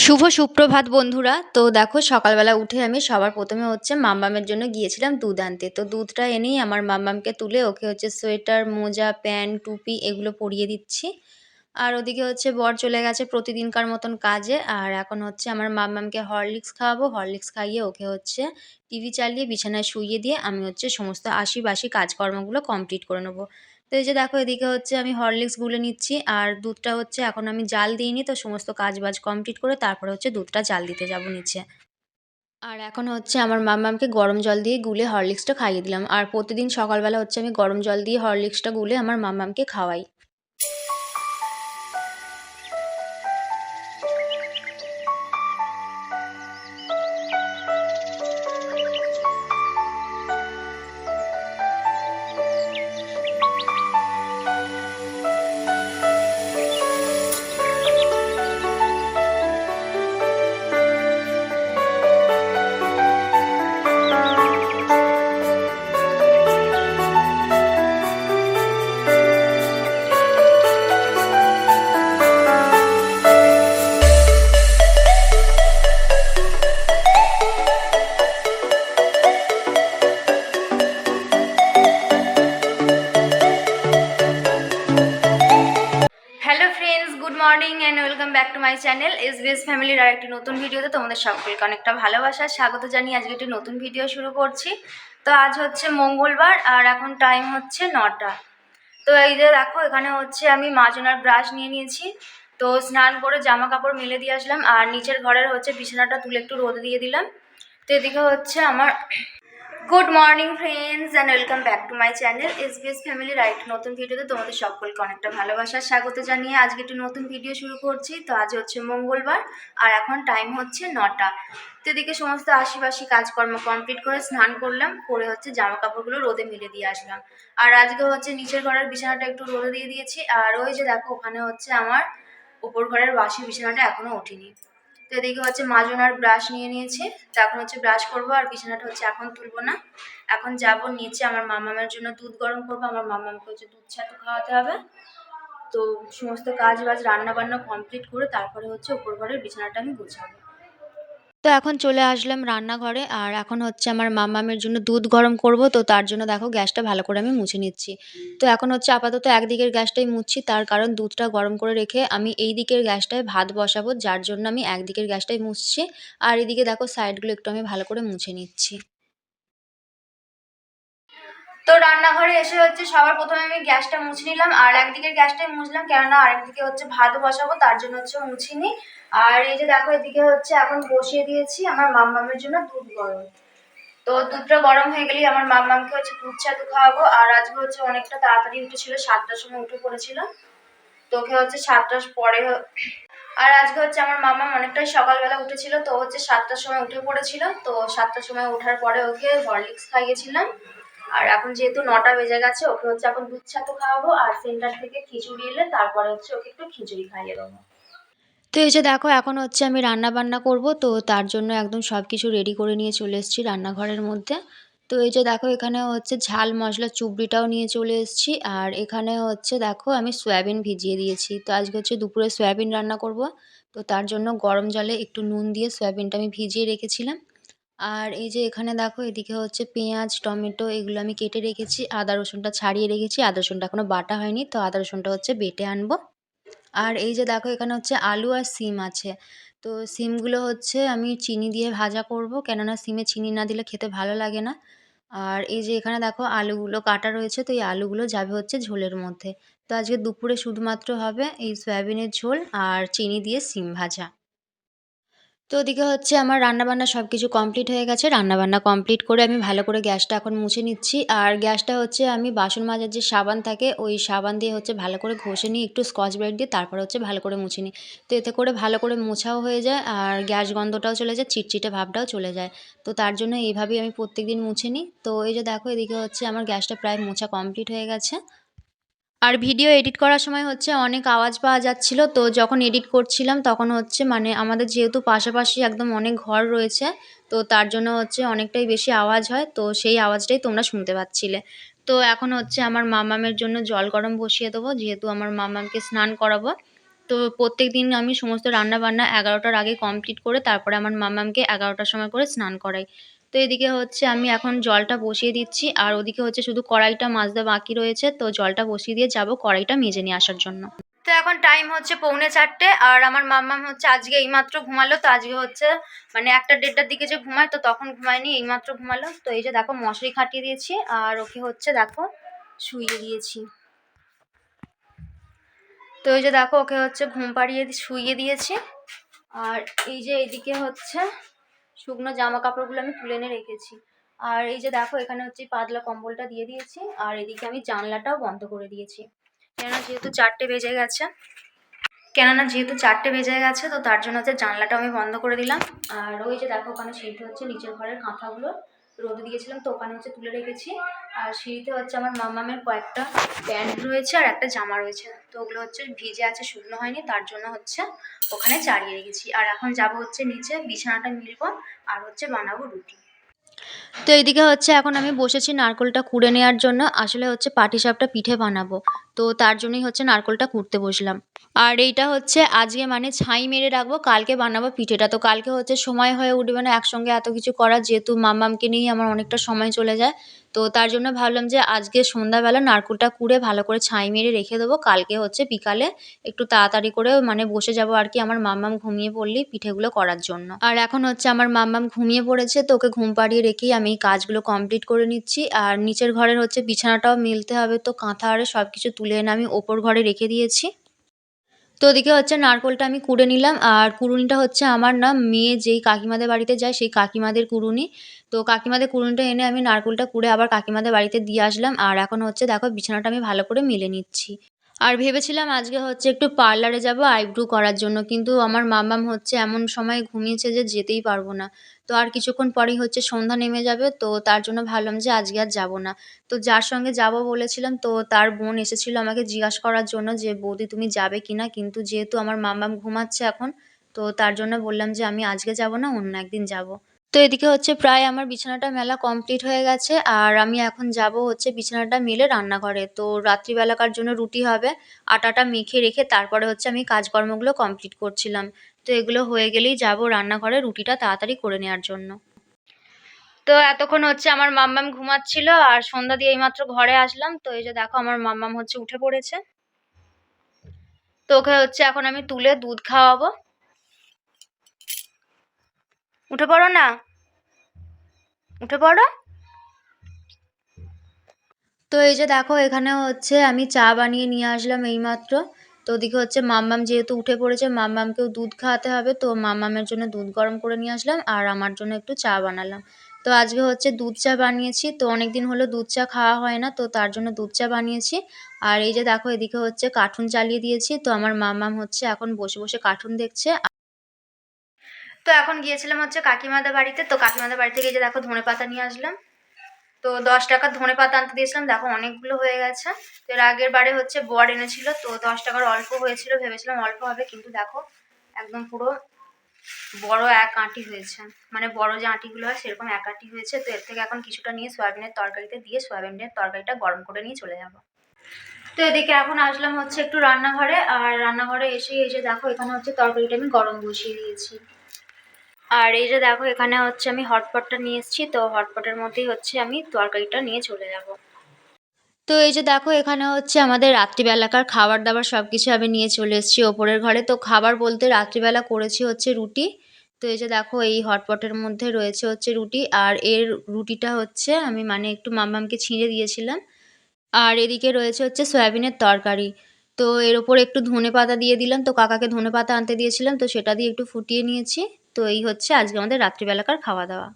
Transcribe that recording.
শুভ সুপ্রভাত বন্ধুরা। তো দেখো সকালবেলা উঠে আমি সবার প্রথমে হচ্ছে মাম্মামের জন্য গিয়েছিলাম দুধ আনতে। তো দুধটা এনেই আমার মাম্মামকে তুলে ওকে হচ্ছে সোয়েটার, মোজা, প্যান্ট, টুপি এগুলো পরিয়ে দিচ্ছি। আর ওদিকে হচ্ছে বর চলে গেছে প্রতিদিনকার মতন কাজে। আর এখন হচ্ছে আমার মাম্মামকে হরলিক্স খাওয়াবো। হরলিক্স খাইয়ে ওকে হচ্ছে টিভি চালিয়ে বিছানায় শুইয়ে দিয়ে আমি হচ্ছে সমস্ত আশি-বাসি কাজকর্মগুলো কমপ্লিট করে নেবো। তো এই যে দেখো এদিকে হচ্ছে আমি হরলিক্স গুলে নিচ্ছি আর দুধটা হচ্ছে এখন আমি জাল দিইনি, তো সমস্ত কাজবাজ কমপ্লিট করে তারপরে হচ্ছে দুধটা জাল দিতে যাব নিচে। আর এখন হচ্ছে আমার মাম্মামকে গরম জল দিয়ে গুলে হরলিক্সটা খাইয়ে দিলাম। আর প্রতিদিন সকালবেলা হচ্ছে আমি গরম জল দিয়ে হরলিক্সটা গুলে আমার মাম্মামকে খাওয়াই। Hello friends, good morning and welcome back to my channel SBS ফ্যামিলির আর একটি নতুন ভিডিওতে তোমাদের সকলকে অনেকটা ভালোবাসা স্বাগত জানিয়ে আজকে একটি নতুন ভিডিও শুরু করছি। তো আজ হচ্ছে মঙ্গলবার আর এখন টাইম হচ্ছে 9টা। তো এই যে দেখো এখানে হচ্ছে আমি মাজনার ব্রাশ নিয়ে নিয়েছি। তো স্নান করে জামা কাপড় মেলে দিয়ে আসলাম আর নিচের ঘরের হচ্ছে বিছানাটা তুলে একটু রোদে দিয়ে দিলাম। তো এদিকে হচ্ছে আমার good morning friends and welcome back to my channel SBS ফ্যামিলির আরেকটি নতুন ভিডিওতে তোমাদের সকলকে অনেকটা ভালোবাসা স্বাগত জানিয়ে আজকে একটি নতুন ভিডিও শুরু করছি। তো আজ হচ্ছে মঙ্গলবার আর এখন টাইম হচ্ছে 9টা। তো এদিকে সমস্ত আশিবাসি কাজকর্ম কমপ্লিট করে স্নান করলাম, করে হচ্ছে জামা কাপড়গুলো রোদে মেলে দিয়ে আসলাম। আর আজকে হচ্ছে নিচের ঘরের বিছানাটা একটু রোদে দিয়ে দিয়েছি। আর ওই যে দেখো ওখানে হচ্ছে আমার উপর ঘরের বাসি বিছানাটা এখনো ওঠেনি। তো এদিকে হচ্ছে মাজন আর ব্রাশ নিয়ে নিয়েছি। তো এখন হচ্ছে ব্রাশ করবো আর বিছানাটা হচ্ছে এখন তুলবো না, এখন যাব নিচে আমার মামামের জন্য দুধ গরম করবো। আমার মামামকে হচ্ছে দুধ ছাতু খাওয়াতে হবে। তো সমস্ত কাজ বাজ রান্না বান্না কমপ্লিট করে তারপরে হচ্ছে উপর ঘরের বিছানাটা আমি গুছাবো। তো এখন চলে আসলাম রান্নাঘরে আর এখন হচ্ছে আমার মামামের জন্য দুধ গরম করব। তো তার জন্য দেখো গ্যাসটা ভালো করে আমি মুছে নিচ্ছি। তো এখন হচ্ছে আপাতত একদিকের গ্যাসটাই মুছছি, তার কারণ দুধটা গরম করে রেখে আমি এই দিকের গ্যাসটায় ভাত বসাবো, যার জন্য আমি একদিকের গ্যাসটাই মুছছি। আর এদিকে দেখো সাইডগুলো একটু আমি ভালো করে মুছে নিচ্ছি। তো রান্নাঘরে এসে হচ্ছে সবার প্রথমে আমি গ্যাসটা মুছে নিলাম আর একদিকের গ্যাসটাই মুছলাম, কেননা আরেকদিকে হচ্ছে ভাত বসাবো তার জন্য হচ্ছে মুছিনি। আর এই যে দেখো এদিকে হচ্ছে এখন বসিয়ে দিয়েছি আমার মাম্মামের জন্য দুধ গরম। তো দুধটা গরম হয়ে গেলেই আমার মাম্মামকে হচ্ছে দুধ ছাতু খাওয়াবো। আর আজকে হচ্ছে অনেকটা তাড়াতাড়ি উঠেছিল, 7টার সময় উঠে পড়েছিল। তো ওকে হচ্ছে 7টার পরে আর আজকে হচ্ছে আমার মাম্মাম অনেকটাই সকালবেলা উঠেছিল, তো হচ্ছে 7টার সময় উঠে পড়েছিল। তো 7টার সময় ওঠার পরে ওকে হরলিক্স খাইয়েছিলাম। আর এখন যেহেতু 9টা বেজে গেছে, ওকে হচ্ছে এখন দুধ ছাতু খাওয়াবো আর সেন্টার থেকে খিচুড়ি এলে তারপরে হচ্ছে ওকে একটু খিচুড়ি খাইয়ে দেবো। তো এই যে দেখো এখন হচ্ছে আমি রান্না বান্না করব, তো তার জন্য একদম সব কিছু রেডি করে নিয়ে চলে এসেছি রান্নাঘরের মধ্যে। তো এই যে দেখো এখানে হচ্ছে ঝাল মশলা চুবড়িটাও নিয়ে চলে এসেছি। আর এখানে হচ্ছে দেখো আমি সয়াবিন ভিজিয়ে দিয়েছি। তো আজকে হচ্ছে দুপুরে সয়াবিন রান্না করব। তো তার জন্য গরম জলে একটু নুন দিয়ে সয়াবিনটা আমি ভিজিয়ে রেখেছিলাম। আর এই যে এখানে দেখো এদিকে হচ্ছে পেঁয়াজ, টমেটো এগুলো আমি কেটে রেখেছি। আদা রসুনটা ছাড়িয়ে রেখেছি, আদা রসুনটা এখনো বাটা হয়নি, তো আদা রসুনটা হচ্ছে বেটে আনবো। আর এই যে দেখো এখানে হচ্ছে আলু আর সিম আছে। তো সিমগুলো হচ্ছে আমি চিনি দিয়ে ভাজা করব, কেননা সিমে চিনি না দিলে খেতে ভালো লাগে না। আর এই যে এখানে দেখো আলুগুলো কাটা রয়েছে, তো এই আলুগুলো যাবে হচ্ছে ঝোলের মধ্যে। তো আজকে দুপুরে শুধুমাত্র হবে এই সয়াবিনের ঝোল আর চিনি দিয়ে সিম ভাজা। তো ওদিকে হচ্ছে আমার রান্নাবান্না সব কিছু কমপ্লিট হয়ে গেছে। রান্নাবান্না কমপ্লিট করে আমি ভালো করে গ্যাসটা এখন মুছে নিচ্ছি। আর গ্যাসটা হচ্ছে আমি বাসন মাজার যে সাবান থাকে ওই সাবান দিয়ে হচ্ছে ভালো করে ঘষে নিই, একটু স্কচ ব্রাইট দিয়ে তারপর হচ্ছে ভালো করে মুছে নিই। তো এতে করে ভালো করে মোছাও হয়ে যায় আর গ্যাস গন্ধটাও চলে যায়, চিটচিটে ভাবটাও চলে যায়। তো তার জন্য এইভাবেই আমি প্রত্যেকদিন মুছে নিই। তো এই যে দেখো এদিকে হচ্ছে আমার গ্যাসটা প্রায় মোছা কমপ্লিট হয়ে গেছে। আর ভিডিও এডিট করার সময় হচ্ছে অনেক আওয়াজ পাওয়া যাচ্ছিল। তো যখন এডিট করছিলাম তখন হচ্ছে মানে আমাদের যেহেতু পাশাপাশি একদম অনেক ঘর রয়েছে, তো তার জন্য হচ্ছে অনেকটাই বেশি আওয়াজ হয়, তো সেই আওয়াজটাই তোমরা শুনতে পাচ্ছিলে। তো এখন হচ্ছে আমার মামামের জন্য জল গরম বসিয়ে দেবো, যেহেতু আমার মামামকে স্নান করাবো। তো প্রত্যেকদিন আমি সমস্ত রান্নাবান্না 11টার আগে কমপ্লিট করে তারপরে আমার মাম্মামকে 11টার সময় করে স্নান করাই। তো এদিকে হচ্ছে আমি এখন জলটা বসিয়ে দিচ্ছি আর ওদিকে হচ্ছে শুধু কড়াইটা মাজতে বাকি রয়েছে, তো জলটা বসিয়ে দিয়ে যাবো কড়াইটা মেজে নিয়ে আসার জন্য। তো এখন টাইম হচ্ছে 3:45 আর আমার মাম্মাম হচ্ছে আজকে এইমাত্র ঘুমালো। তো আজকে হচ্ছে মানে 1টা-1:30টার দিকে যে ঘুমায়, তো তখন ঘুমায়নি, এইমাত্র ঘুমালো। তো এই যে দেখো মশারি খাটিয়ে দিয়েছি আর ওকে হচ্ছে দেখো শুইয়ে দিয়েছি। তো এই যে দেখো ওকে হচ্ছে ঘুম পাড়িয়ে শুইয়ে দিয়েছি। আর এই যে এইদিকে হচ্ছে শুকনো জামা কাপড়গুলো আমি তুলে এনে রেখেছি। আর এই যে দেখো এখানে হচ্ছে পাতলা কম্বলটা দিয়ে দিয়েছি আর এদিকে আমি জানলাটাও বন্ধ করে দিয়েছি, কেননা যেহেতু 4টে বেজে গেছে। তো তার জন্য হচ্ছে জানলাটা আমি বন্ধ করে দিলাম। আর ওই যে দেখো ওখানে সিঁড়িতে হচ্ছে নিচের ঘরের কাঁথাগুলো রোদে দিয়েছিলাম, তো ওখানে হচ্ছে তুলে রেখেছি। আর সিঁড়িতে হচ্ছে আমার মামামের কয়েকটা প্যান্ট রয়েছে আর একটা জামা রয়েছে, তো ওগুলো হচ্ছে ভিজে আছে, শুকনো হয়নি, তার জন্য হচ্ছে ওখানে চালিয়ে রেখেছি। আর এখন যাব হচ্ছে নিচে বিছানাটা মিলবো আর হচ্ছে বানাবো রুটি। তো এইদিকে হচ্ছে এখন আমি বসেছি নারকোলটা কুড়ে নেওয়ার জন্য। আসলে হচ্ছে পাটিসাপটা পিঠে বানাবো, তো তার জন্যই হচ্ছে নারকোলটা কুড়তে বসলাম। আর এইটা হচ্ছে আজকে মানে ছাই মেরে রাখবো, কালকে বানাবো পিঠেটা। তো কালকে হচ্ছে সময় হয়ে উঠবে না একসঙ্গে এত কিছু করার, যেহেতু মাম্মামকে নিয়েই আমার অনেকটা সময় চলে যায়। তো তার জন্য ভাবলাম যে আজকে সন্ধ্যাবেলা নারকোলটা কুড়ে ভালো করে ছাই মেরে রেখে দেবো, কালকে হচ্ছে বিকালে একটু তাড়াতাড়ি করে মানে বসে যাবো আর কি আমার মাম্মাম ঘুমিয়ে পড়লেই পিঠেগুলো করার জন্য। আর এখন হচ্ছে আমার মাম্মাম ঘুমিয়ে পড়েছে, তো ওকে ঘুম পাড়িয়ে রেখেই আমি এই কাজগুলো কমপ্লিট করে নিচ্ছি। আর নিচের ঘরের হচ্ছে বিছানাটাও মেলতে হবে, তো কাঁথা আরে সব কিছু তুলে এনে আমি ওপর ঘরে রেখে দিয়েছি। তো ওদিকে হচ্ছে নারকোলটা আমি কুড়ে নিলাম আর কুড়ুনিটা হচ্ছে আমার না মেয়ে যেই কাকিমাদের বাড়িতে যায় সেই কাকিমাদের কুড়ুনি। তো কাকিমাদের কুড়ুনিটা এনে আমি নারকোলটা কুড়ে আবার কাকিমাদের বাড়িতে দিয়ে আসলাম। আর এখন হচ্ছে দেখো বিছানাটা আমি ভালো করে মেলে নিচ্ছি। আর ভেবেছিলাম আজকে হচ্ছে একটু পার্লারে যাবো আইব্রু করার জন্য, কিন্তু আমার মাম্মাম হচ্ছে এমন সময় ঘুমিয়েছে যে যেতেই পারবো না। তো আর কিছুক্ষণ পরেই হচ্ছে সন্ধ্যা নেমে যাবে, তো তার জন্য ভাবলাম যে আজকে আর যাবো না। তো যার সঙ্গে যাবো বলেছিলাম তো তার বোন এসেছিল আমাকে জিজ্ঞাসা করার জন্য যে বৌদি তুমি যাবে কিনা, কিন্তু যেহেতু আমার মাম্মাম ঘুমাচ্ছে এখন, তো তার জন্য বললাম যে আমি আজকে যাবো না, অন্য একদিন যাবো। তো এদিকে হচ্ছে প্রায় আমার বিছানাটা মেলা কমপ্লিট হয়ে গেছে আর আমি এখন যাব হচ্ছে বিছানাটা মেলে রান্নাঘরে। তো রাত্রিবেলাকার জন্য রুটি হবে, আটাটা মেখে রেখে তারপরে হচ্ছে আমি কাজকর্মগুলো কমপ্লিট করছিলাম। তো এগুলো হয়ে গেলেই যাব রান্নাঘরে রুটিটা তাড়াতাড়ি করে নেওয়ার জন্য। তো এতক্ষণ হচ্ছে আমার মাম্মাম ঘুমাচ্ছিল আর সন্ধ্যা দিয়ে এইমাত্র ঘরে আসলাম। তো এই যে দেখো আমার মাম্মাম হচ্ছে উঠে পড়েছে, তো ওকে হচ্ছে এখন আমি তুলে দুধ খাওয়াবো। উঠে পড়ো না, উঠে পড়ো। তো এই যে দেখো এখানে হচ্ছে আমি চা বানিয়ে নিয়ে আসলাম এইমাত্র। তো ওদিকে হচ্ছে মাম্মাম যেহেতু উঠে পড়েছে মাম্মামকেও দুধ খাওয়াতে হবে, তো মাম্মামের জন্য দুধ গরম করে নিয়ে আসলাম আর আমার জন্য একটু চা বানালাম। তো আজকে হচ্ছে দুধ চা বানিয়েছি, তো অনেকদিন হলো দুধ চা খাওয়া হয় না, তো তার জন্য দুধ চা বানিয়েছি। আর এই যে দেখো এদিকে হচ্ছে কার্টুন চালিয়ে দিয়েছি, তো আমার মাম্মাম হচ্ছে এখন বসে বসে কার্টুন দেখছে। তো এখন গিয়েছিলাম হচ্ছে কাকিমাদের বাড়িতে, তো কাকিমাদের বাড়ি থেকে এই যে দেখো ধনেপাতা নিয়ে আসলাম। তো 10 টাকার ধনেপাতা আনতে দিয়েছিলাম, দেখো অনেকগুলো হয়ে গেছে। তো এর আগের বারে হচ্ছে বর এনেছিল, তো 10 টাকার অল্প হয়েছিল, ভেবেছিলাম অল্প হবে, কিন্তু দেখো একদম পুরো বড় এক আঁটি হয়েছে, মানে বড় যে আঁটিগুলো হয় সেরকম এক আঁটি হয়েছে। তো এর থেকে এখন কিছুটা নিয়ে সয়াবিনের তরকারিতে দিয়ে সয়াবিনের তরকারিটা গরম করে নিয়ে চলে যাব। তো এদিকে এখন আসলাম হচ্ছে একটু রান্নাঘরে, আর রান্নাঘরে এসে এই যে দেখো এখানে হচ্ছে তরকারিটা আমি গরম বসিয়ে দিয়েছি। আর এই যে দেখো এখানে হচ্ছে আমি হটপটটা নিয়ে এসেছি, তো হটপটের মধ্যেই হচ্ছে আমি তরকারিটা নিয়ে চলে যাব। তো এই যে দেখো এখানে হচ্ছে আমাদের রাত্রিবেলাকার খাবার দাবার সব কিছু আমি নিয়ে চলে এসেছি ওপরের ঘরে। তো খাবার বলতে রাত্রিবেলা করেছি হচ্ছে রুটি। তো এই যে দেখো এই হটপটের মধ্যে রয়েছে হচ্ছে রুটি, আর এর রুটিটা হচ্ছে আমি মানে একটু মাম্মামকে ছিঁড়ে দিয়েছিলাম। আর এদিকে রয়েছে হচ্ছে সয়াবিনের তরকারি। তো এর ওপর একটু ধনেপাতা দিয়ে দিলাম, তো কাকাকে ধনেপাতা আনতে দিয়েছিলাম, তো সেটা দিয়ে একটু ফুটিয়ে নিয়েছি। তো এই হচ্ছে আজকে আমাদের রাত্রিবেলাকার খাওয়া দাওয়া।